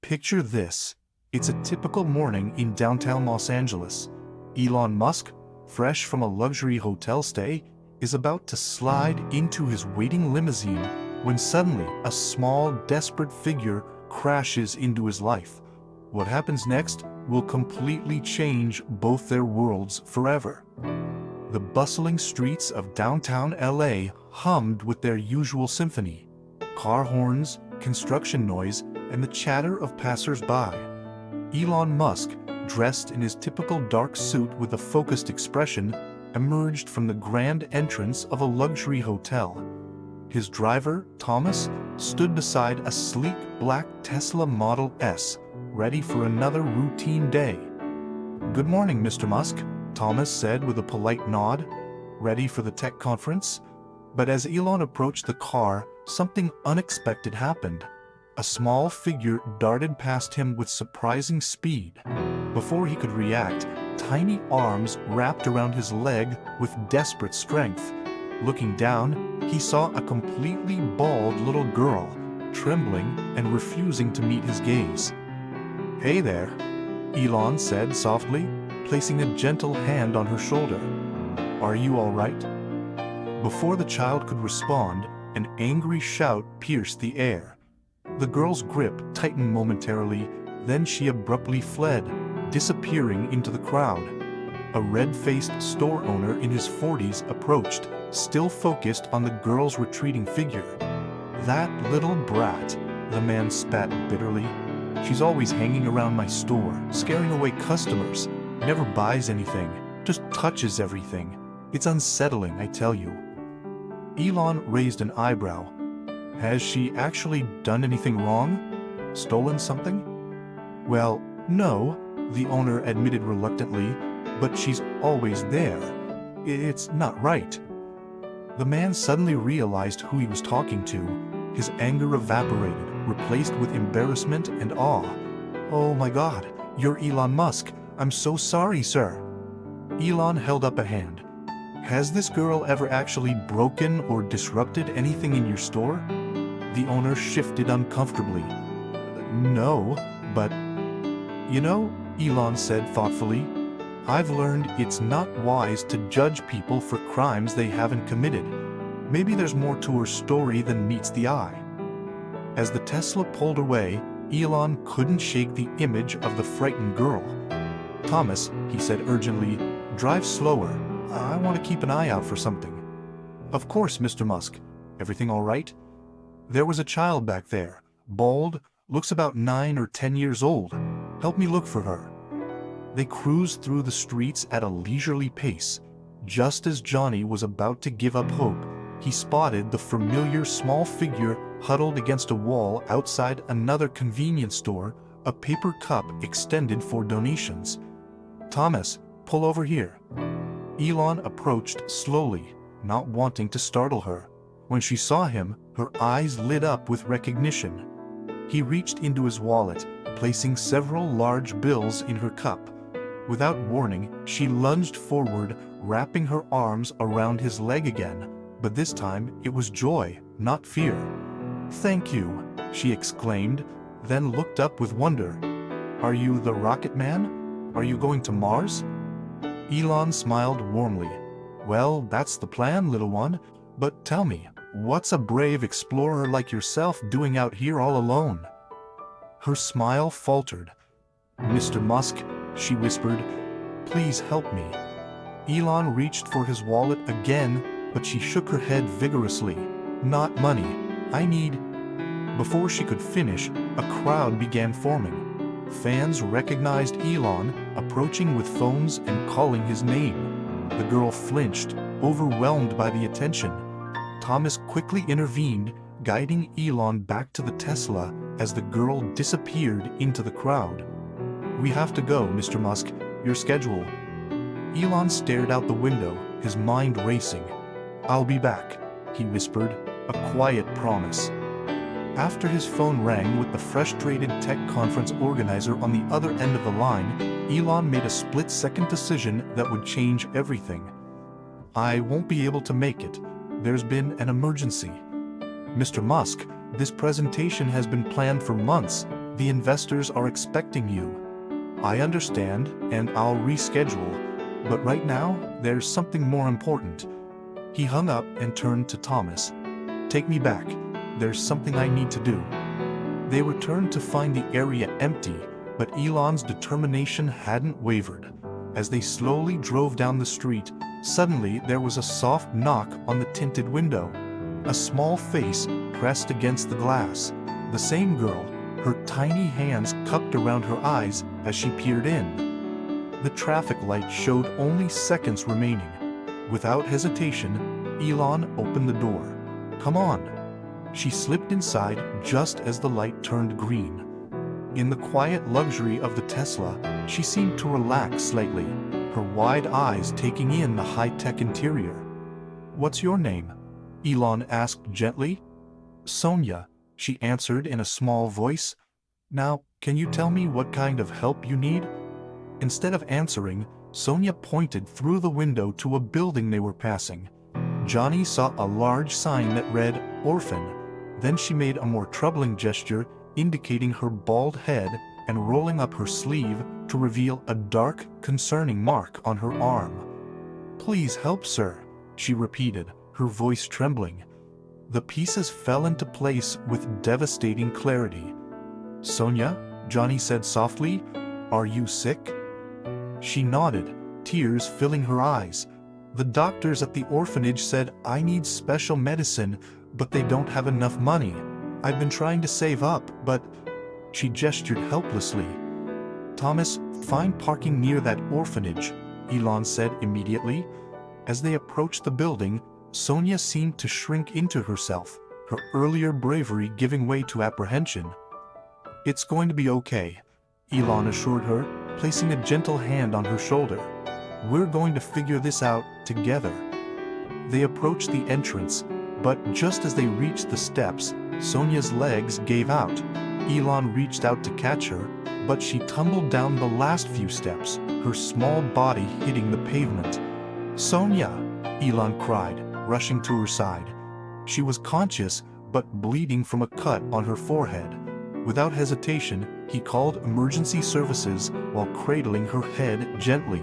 Picture this. It's a typical morning in downtown Los Angeles. Elon Musk, fresh from a luxury hotel stay, is about to slide into his waiting limousine when suddenly a small, desperate figure crashes into his life. What happens next will completely change both their worlds forever. The bustling streets of downtown LA hummed with their usual symphony. Car horns, construction noise, and the chatter of passers-by. Elon Musk, dressed in his typical dark suit with a focused expression, emerged from the grand entrance of a luxury hotel. His driver, Thomas, stood beside a sleek black Tesla Model S, ready for another routine day. "Good morning, Mr. Musk," Thomas said with a polite nod. "Ready for the tech conference?" But as Elon approached the car, something unexpected happened. A small figure darted past him with surprising speed. Before he could react, tiny arms wrapped around his leg with desperate strength. Looking down, he saw a completely bald little girl, trembling and refusing to meet his gaze. "Hey there," Elon said softly, placing a gentle hand on her shoulder. "Are you all right?" Before the child could respond, an angry shout pierced the air. The girl's grip tightened momentarily, then she abruptly fled, disappearing into the crowd. A red-faced store owner in his 40s approached, still focused on the girl's retreating figure. "That little brat," the man spat bitterly. "She's always hanging around my store, scaring away customers, never buys anything, just touches everything. It's unsettling, I tell you." Elon raised an eyebrow. "Has she actually done anything wrong? Stolen something?" "Well, no," the owner admitted reluctantly, "but she's always there. It's not right." The man suddenly realized who he was talking to. His anger evaporated, replaced with embarrassment and awe. "Oh my God, you're Elon Musk. I'm so sorry, sir." Elon held up a hand. "Has this girl ever actually broken or disrupted anything in your store?" The owner shifted uncomfortably. "No, but..." "You know," Elon said thoughtfully, "I've learned it's not wise to judge people for crimes they haven't committed. Maybe there's more to her story than meets the eye." As the Tesla pulled away, Elon couldn't shake the image of the frightened girl. "Thomas," he said urgently, "drive slower. I want to keep an eye out for something." "Of course, Mr. Musk. Everything all right?" "There was a child back there, bald, looks about 9 or 10 years old. Help me look for her." They cruised through the streets at a leisurely pace. Just as Johnny was about to give up hope, he spotted the familiar small figure huddled against a wall outside another convenience store, a paper cup extended for donations. "Thomas, pull over here." Elon approached slowly, not wanting to startle her. When she saw him, her eyes lit up with recognition. He reached into his wallet, placing several large bills in her cup. Without warning, she lunged forward, wrapping her arms around his leg again, but this time it was joy, not fear. "Thank you," she exclaimed, then looked up with wonder. "Are you the Rocket Man? Are you going to Mars?" Elon smiled warmly. "Well, that's the plan, little one. But tell me, what's a brave explorer like yourself doing out here all alone?" Her smile faltered. "Mr. Musk," she whispered, "please help me." Elon reached for his wallet again, but she shook her head vigorously. "Not money. I need..." Before she could finish, a crowd began forming. Fans recognized Elon, approaching with phones and calling his name. The girl flinched, overwhelmed by the attention. Thomas quickly intervened, guiding Elon back to the Tesla as the girl disappeared into the crowd. "We have to go, Mr. Musk. Your schedule." Elon stared out the window, his mind racing. "I'll be back," he whispered, a quiet promise. After his phone rang with the frustrated tech conference organizer on the other end of the line, Elon made a split-second decision that would change everything. "I won't be able to make it. There's been an emergency." "Mr. Musk, this presentation has been planned for months. The investors are expecting you. I understand, and I'll reschedule, but right now, there's something more important. He hung up and turned to Thomas. Take me back. There's something I need to do. They returned to find the area empty, but Elon's determination hadn't wavered. As they slowly drove down the street, suddenly there was a soft knock on the tinted window. A small face pressed against the glass. The same girl, her tiny hands cupped around her eyes as she peered in. The traffic light showed only seconds remaining. Without hesitation, Elon opened the door. Come on. She slipped inside just as the light turned green. In the quiet luxury of the Tesla, she seemed to relax slightly, her wide eyes taking in the high-tech interior. What's your name? Elon asked gently. Sonia, she answered in a small voice. Now, can you tell me what kind of help you need? Instead of answering, Sonia pointed through the window to a building they were passing. Johnny saw a large sign that read, Orphan. Then she made a more troubling gesture, indicating her bald head and rolling up her sleeve to reveal a dark, concerning mark on her arm. Please help, sir, she repeated, her voice trembling. The pieces fell into place with devastating clarity. Sonia, Johnny said softly, are you sick? She nodded, tears filling her eyes. The doctors at the orphanage said I need special medicine, but they don't have enough money. I've been trying to save up, but... She gestured helplessly. Thomas, find parking near that orphanage, Elon said immediately. As they approached the building, Sonia seemed to shrink into herself, her earlier bravery giving way to apprehension. It's going to be okay, Elon assured her, placing a gentle hand on her shoulder. We're going to figure this out together. They approached the entrance, but just as they reached the steps, Sonia's legs gave out. Elon reached out to catch her, but she tumbled down the last few steps, her small body hitting the pavement. Sonia, Elon cried, rushing to her side. She was conscious, but bleeding from a cut on her forehead. Without hesitation, he called emergency services while cradling her head gently.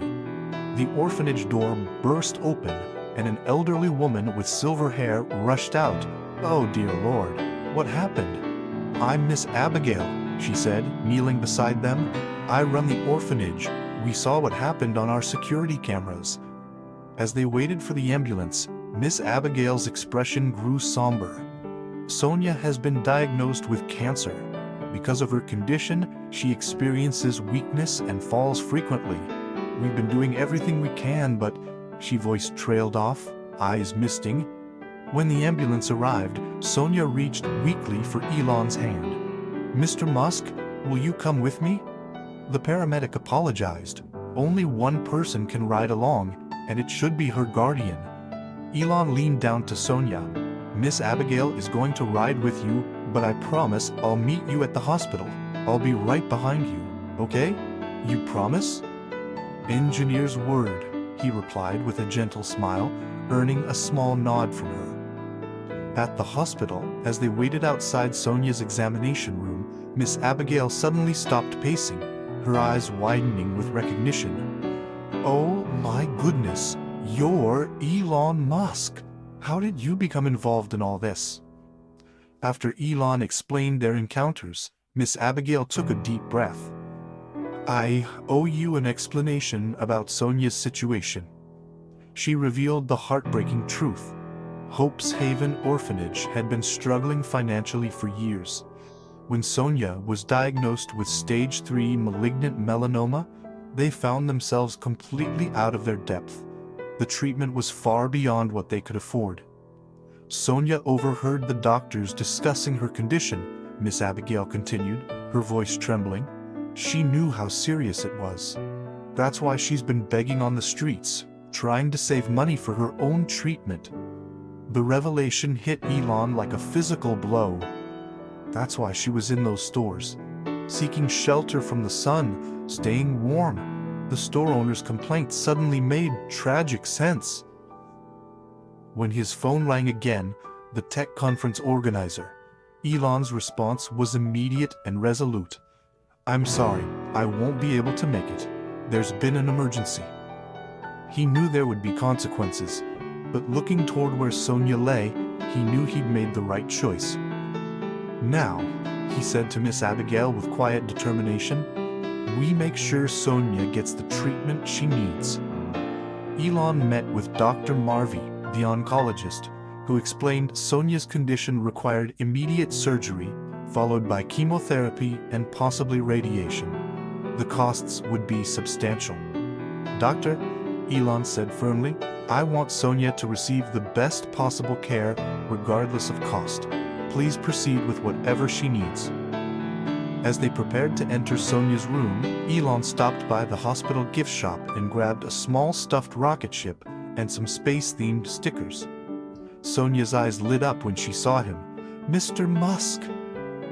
The orphanage door burst open, and an elderly woman with silver hair rushed out. Oh dear Lord, what happened? I'm Miss Abigail, she said, kneeling beside them. I run the orphanage. We saw what happened on our security cameras. As they waited for the ambulance, Miss Abigail's expression grew somber. Sonia has been diagnosed with cancer. Because of her condition, she experiences weakness and falls frequently. We've been doing everything we can, but... She voice trailed off, eyes misting. When the ambulance arrived, Sonia reached weakly for Elon's hand. Mr. Musk, will you come with me? The paramedic apologized. Only one person can ride along, and it should be her guardian. Elon leaned down to Sonia. Miss Abigail is going to ride with you, but I promise I'll meet you at the hospital. I'll be right behind you, okay? You promise? Engineer's word, he replied with a gentle smile, earning a small nod from her. At the hospital, as they waited outside Sonia's examination room, Miss Abigail suddenly stopped pacing, her eyes widening with recognition. Oh my goodness, you're Elon Musk. How did you become involved in all this? After Elon explained their encounters, Miss Abigail took a deep breath. I owe you an explanation about Sonia's situation. She revealed the heartbreaking truth. Hope's Haven Orphanage had been struggling financially for years. When Sonia was diagnosed with stage 3 malignant melanoma, they found themselves completely out of their depth. The treatment was far beyond what they could afford. Sonia overheard the doctors discussing her condition, Miss Abigail continued, her voice trembling. She knew how serious it was. That's why she's been begging on the streets, trying to save money for her own treatment. The revelation hit Elon like a physical blow. That's why she was in those stores, seeking shelter from the sun, staying warm. The store owner's complaint suddenly made tragic sense. When his phone rang again, the tech conference organizer, Elon's response was immediate and resolute. I'm sorry, I won't be able to make it. There's been an emergency. He knew there would be consequences, but looking toward where Sonia lay, he knew he'd made the right choice. Now, he said to Miss Abigail with quiet determination, we make sure Sonia gets the treatment she needs. Elon met with Dr. Marvey, the oncologist, who explained Sonia's condition required immediate surgery, followed by chemotherapy and possibly radiation. The costs would be substantial. Doctor, Elon said firmly, I want Sonia to receive the best possible care regardless of cost. Please proceed with whatever she needs. As they prepared to enter Sonia's room, Elon stopped by the hospital gift shop and grabbed a small stuffed rocket ship and some space-themed stickers. Sonia's eyes lit up when she saw him. Mr. Musk!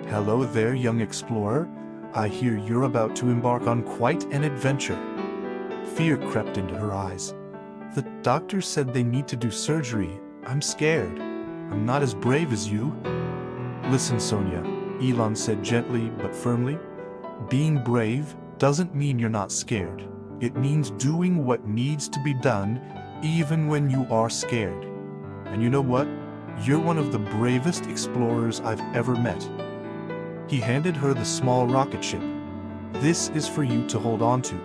Hello there, young explorer. I hear you're about to embark on quite an adventure. Fear crept into her eyes. The doctor said they need to do surgery. I'm scared. I'm not as brave as you. Listen, Sonia, Elon said gently but firmly. Being brave doesn't mean you're not scared. It means doing what needs to be done, even when you are scared. And you know what? You're one of the bravest explorers I've ever met. He handed her the small rocket ship. This is for you to hold on to.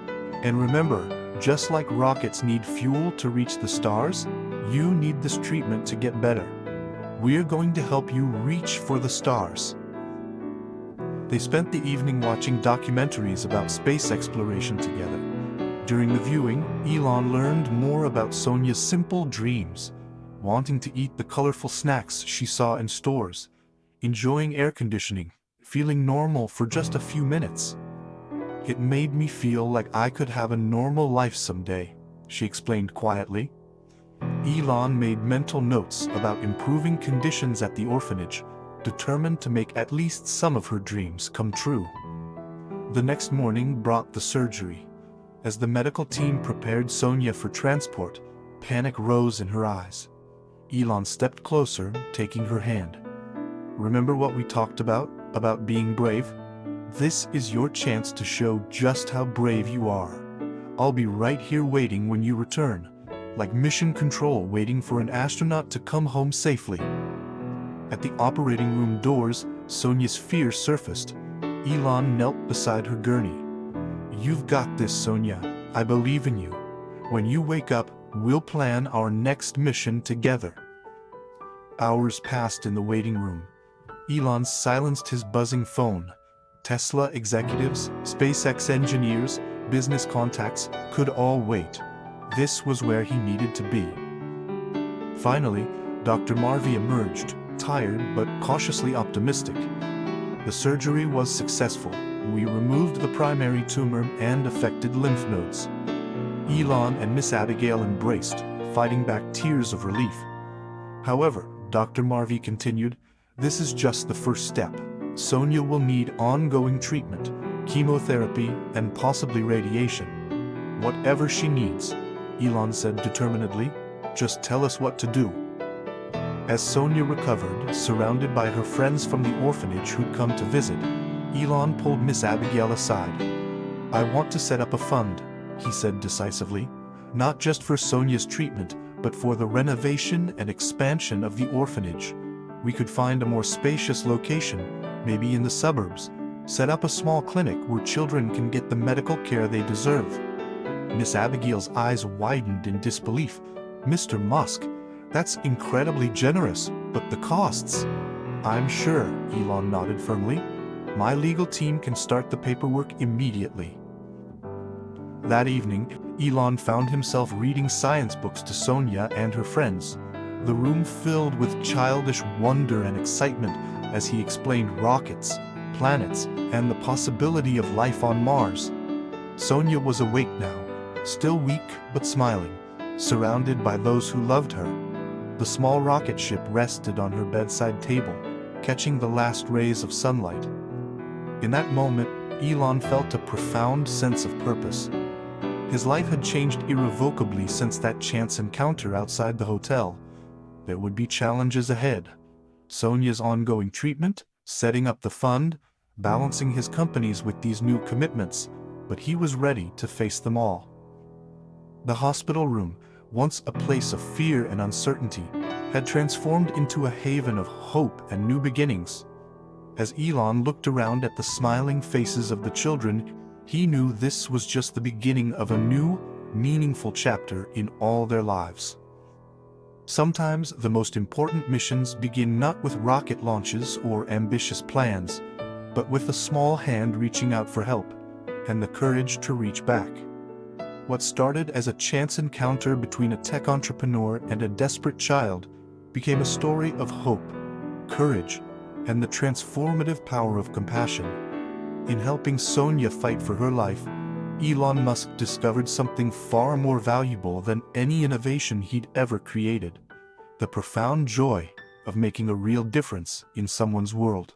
And remember, just like rockets need fuel to reach the stars, you need this treatment to get better. We're going to help you reach for the stars. They spent the evening watching documentaries about space exploration together. During the viewing, Elon learned more about Sonia's simple dreams, wanting to eat the colorful snacks she saw in stores, enjoying air conditioning, feeling normal for just a few minutes. It made me feel like I could have a normal life someday, she explained quietly. Elon made mental notes about improving conditions at the orphanage, determined to make at least some of her dreams come true. The next morning brought the surgery. As the medical team prepared Sonia for transport, panic rose in her eyes. Elon stepped closer, taking her hand. Remember what we talked about being brave? This is your chance to show just how brave you are. I'll be right here waiting when you return, like mission control waiting for an astronaut to come home safely. At the operating room doors, Sonia's fear surfaced. Elon knelt beside her gurney. You've got this, Sonia. I believe in you. When you wake up, we'll plan our next mission together. Hours passed in the waiting room. Elon silenced his buzzing phone. Tesla executives, SpaceX engineers, business contacts could all wait. This was where he needed to be. Finally, Dr. Marvey emerged, tired but cautiously optimistic. The surgery was successful. We removed the primary tumor and affected lymph nodes. Elon and Miss Abigail embraced, fighting back tears of relief. However, Dr. Marvey continued, this is just the first step. Sonia will need ongoing treatment, chemotherapy, and possibly radiation. Whatever she needs, Elon said determinedly, just tell us what to do. As Sonia recovered, surrounded by her friends from the orphanage who'd come to visit, Elon pulled Miss Abigail aside. I want to set up a fund, he said decisively, not just for Sonia's treatment, but for the renovation and expansion of the orphanage. We could find a more spacious location, maybe in the suburbs, set up a small clinic where children can get the medical care they deserve. Miss Abigail's eyes widened in disbelief. Mr. Musk, that's incredibly generous, but the costs? I'm sure, Elon nodded firmly. My legal team can start the paperwork immediately. That evening, Elon found himself reading science books to Sonia and her friends, the room filled with childish wonder and excitement as he explained rockets, planets, and the possibility of life on Mars. Sonia was awake now, still weak but smiling, surrounded by those who loved her. The small rocket ship rested on her bedside table, catching the last rays of sunlight. In that moment, Elon felt a profound sense of purpose. His life had changed irrevocably since that chance encounter outside the hotel. There would be challenges ahead. Sonia's ongoing treatment, setting up the fund, balancing his companies with these new commitments, but he was ready to face them all. The hospital room, once a place of fear and uncertainty, had transformed into a haven of hope and new beginnings. As Elon looked around at the smiling faces of the children, he knew this was just the beginning of a new, meaningful chapter in all their lives. Sometimes the most important missions begin not with rocket launches or ambitious plans, but with a small hand reaching out for help, and the courage to reach back. What started as a chance encounter between a tech entrepreneur and a desperate child became a story of hope, courage, and the transformative power of compassion. In helping Sonia fight for her life, Elon Musk discovered something far more valuable than any innovation he'd ever created: the profound joy of making a real difference in someone's world.